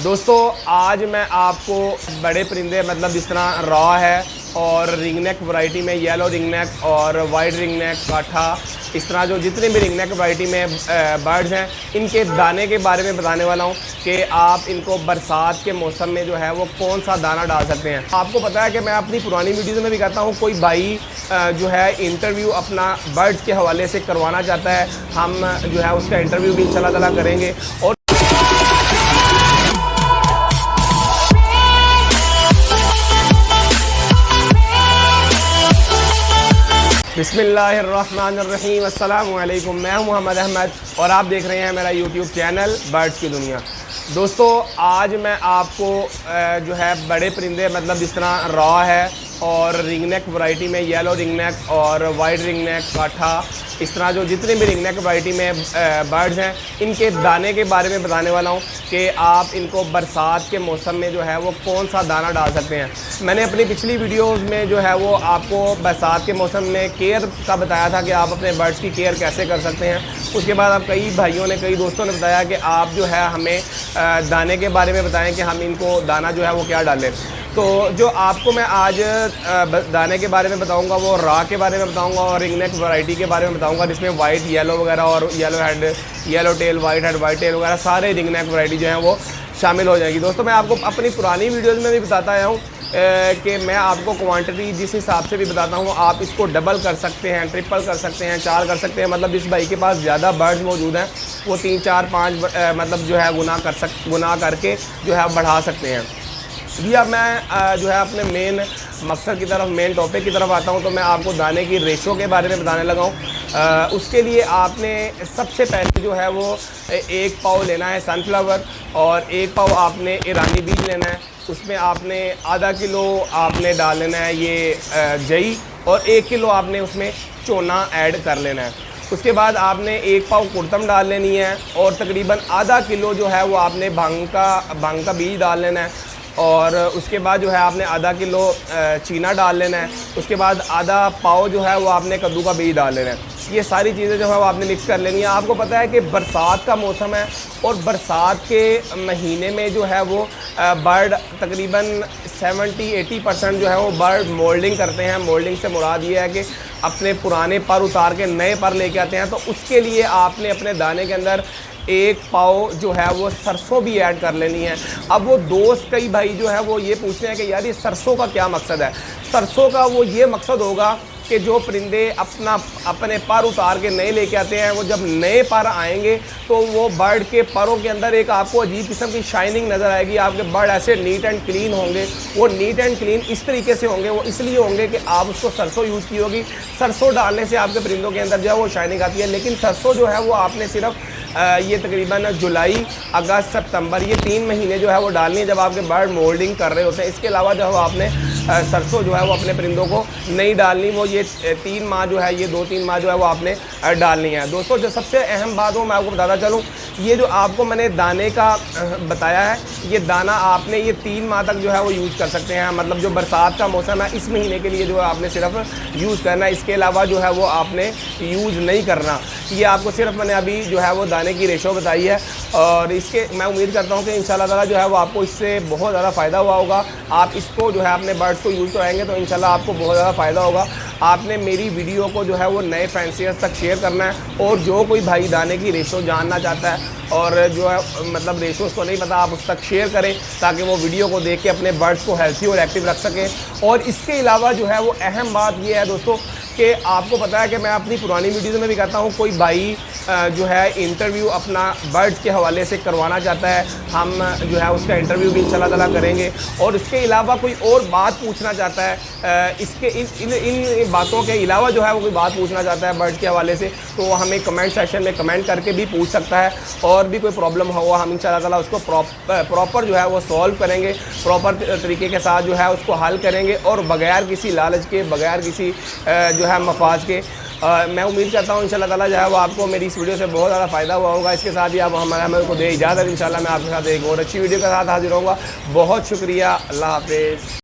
दोस्तों आज मैं आपको बड़े परिंदे मतलब जिस तरह रॉ है और रिंगनेक वैरायटी में येलो रिंगनेक और वाइट रिंगनेक काठा, इस तरह जो जितने भी रिंगनेक वैरायटी में बर्ड्स हैं इनके दाने के बारे में बताने वाला हूं कि आप इनको बरसात के मौसम में जो है वो कौन सा दाना डाल सकते हैं। आपको पता है कि मैं अपनी पुरानी वीडियोज़ में भी कहता हूं, कोई भाई जो है इंटरव्यू अपना बर्ड्स के हवाले से करवाना चाहता है, हम जो है उसका इंटरव्यू भी इंशाल्लाह ताला करेंगे। और बिस्मिल्लाहिर्रहमानिर्रहीम, अस्सलामु अलैकुम। मैं हूं मोहम्मद अहमद और आप देख रहे हैं मेरा यूट्यूब चैनल बर्ड्स की दुनिया। दोस्तों आज मैं आपको जो है बड़े परिंदे मतलब जिस तरह रॉ है और रिंगनेक वैरायटी में येलो रिंगनेक और वाइट रिंगनेक काठा, इस तरह जो जितने भी रिंगनेक वैरायटी में बर्ड्स हैं इनके दाने के बारे में बताने वाला हूं कि आप इनको बरसात के मौसम में जो है वो कौन सा दाना डाल सकते हैं। मैंने अपनी पिछली वीडियोस में जो है वो आपको बरसात के मौसम में केयर का बताया था कि आप अपने बर्ड्स की केयर कैसे कर सकते हैं। उसके बाद अब कई भाइयों ने, कई दोस्तों ने बताया कि आप जो है हमें दाने के बारे में बताएं कि हम इनको दाना जो है वो क्या डालें। तो जो आपको मैं आज दाने के बारे में बताऊंगा वो रॉ के बारे में बताऊंगा और रिंगनेक वैरायटी के बारे में बताऊंगा, जिसमें वाइट येलो वगैरह और yellow head, yellow tail, white head, white tail वगैरह सारे रिंगनेक वैरायटी जो हैं वो शामिल हो जाएगी। दोस्तों मैं आपको अपनी पुरानी वीडियोज़ में भी बताता आया हूँ कि मैं आपको क्वांटिटी जिस हिसाब से भी बताता हूँ आप इसको डबल कर सकते हैं, ट्रिपल कर सकते हैं, 4 कर सकते हैं। मतलब इस भाई के पास ज़्यादा बर्ड्स मौजूद हैं, वो 3, 4, 5 मतलब जो है गुना करके जो है बढ़ा सकते हैं। जी अब मैं जो है अपने मेन मकसद की तरफ, मेन टॉपिक की तरफ आता हूं, तो मैं आपको दाने की रेशो के बारे में बताने लगा हूं। उसके लिए आपने सबसे पहले जो है वो 1 पाव लेना है सनफ्लावर और 1 पाव आपने ईरानी बीज लेना है। उसमें आपने आधा किलो आपने डाल लेना है ये जई और 1 किलो आपने उसमें चोना ऐड कर लेना है। उसके बाद आपने 1 पाव कुर्तम डाल लेनी है और तकरीबन आधा किलो जो है वो आपने भांग का बीज डाल लेना है। और उसके बाद जो है आपने आधा किलो चीना डाल लेना है। उसके बाद आधा पाव जो है वो आपने कद्दू का बीज डाल लेना है। ये सारी चीज़ें जो है वो आपने मिक्स कर लेनी है। आपको पता है कि बरसात का मौसम है और बरसात के महीने में जो है वो बर्ड तकरीबन 70-80% जो है वो बर्ड मोल्डिंग करते हैं। मोल्डिंग से मुराद ये है कि अपने पुराने पर उतार के नए पर लेके आते हैं। तो उसके लिए आपने अपने दाने के अंदर 1 पाव जो है वो सरसों भी ऐड कर लेनी है। अब वो दोस्त कई भाई जो है वो ये पूछते हैं कि यार ये सरसों का क्या मकसद है। सरसों का वो ये मकसद होगा कि जो परिंदे अपने पर उतार के नए लेके आते हैं, वो जब नए पर आएंगे तो वो बर्ड के परों के अंदर एक आपको अजीब किस्म की शाइनिंग नज़र आएगी। आपके बर्ड ऐसे नीट एंड क्लीन होंगे। वो नीट एंड क्लीन इस तरीके से होंगे, वो इसलिए होंगे कि आप उसको सरसों यूज़ की होगी। सरसों डालने से आपके परिंदों के अंदर जो है वो शाइनिंग आती है। लेकिन सरसों जो है वो आपने सिर्फ ये तकरीबन जुलाई, अगस्त, सितंबर ये 3 महीने जो है वो डालनी है जब आपके बर्ड मोल्डिंग कर रहे होते हैं। इसके अलावा जो है आपने सरसों जो है वो अपने परिंदों को नहीं डालनी। वो ये 3 माह जो है, ये 2-3 माह जो है वो आपने डालनी है। दोस्तों जो सबसे अहम बात हो मैं आपको बताता चलूँ, ये जो आपको मैंने दाने का बताया है, ये दाना आपने ये 3 माह तक जो है वो यूज़ कर सकते हैं। मतलब जो बरसात का मौसम है इस महीने के लिए जो है आपने सिर्फ यूज़ करना है, इसके अलावा जो है वो आपने यूज़ नहीं करना। ये आपको सिर्फ मैंने अभी जो है वो दाने की रेशो बताई है और इसके मैं उम्मीद करता हूँ कि इंशाल्लाह ताला जो है वो आपको इससे बहुत ज़्यादा फ़ायदा हुआ होगा। आप इसको जो है अपने बर्ड्स को यूज़ कराएंगे तो इंशाल्लाह आपको बहुत ज़्यादा फ़ायदा होगा। आपने मेरी वीडियो को जो है वो नए फैंसियर्स तक शेयर करना है और जो कोई भाई दाने की रेशो जानना चाहता है और जो है मतलब रेशो उसको नहीं पता, आप उस तक शेयर करें ताकि वो वीडियो को देख के अपने बर्ड्स को हेल्थी और एक्टिव रख सकें। और इसके अलावा जो है वो अहम बात ये है दोस्तों कि आपको पता है कि मैं अपनी पुरानी वीडियोज़ में भी कहता हूँ, कोई भाई जो है इंटरव्यू अपना बर्ड्स के हवाले से करवाना चाहता है, हम जो है उसका इंटरव्यू भी इंशाल्लाह ताला करेंगे। और इसके अलावा कोई और बात पूछना चाहता है, इसके इन बातों के अलावा जो है वो कोई बात पूछना चाहता है बर्ड्स के हवाले से, तो वो हमें कमेंट सेक्शन में कमेंट करके भी पूछ सकता है। और भी कोई प्रॉब्लम हो हम इंशाल्लाह ताला उसको प्रॉपर जो है वो सॉल्व करेंगे, प्रॉपर तरीके के साथ जो है उसको हल करेंगे और बगैर किसी लालच के, बगैर किसी जो है मफाज के। मैं उम्मीद करता हूँ इंशाल्लाह ताला जो है वो आपको मेरी इस वीडियो से बहुत ज़्यादा फ़ायदा हुआ होगा। इसके साथ ही आप हमें को दे इजाज़त। इंशाल्लाह मैं आपके साथ एक और अच्छी वीडियो के साथ हाजिर होऊंगा। बहुत शुक्रिया, अल्लाह हाफ़िज़।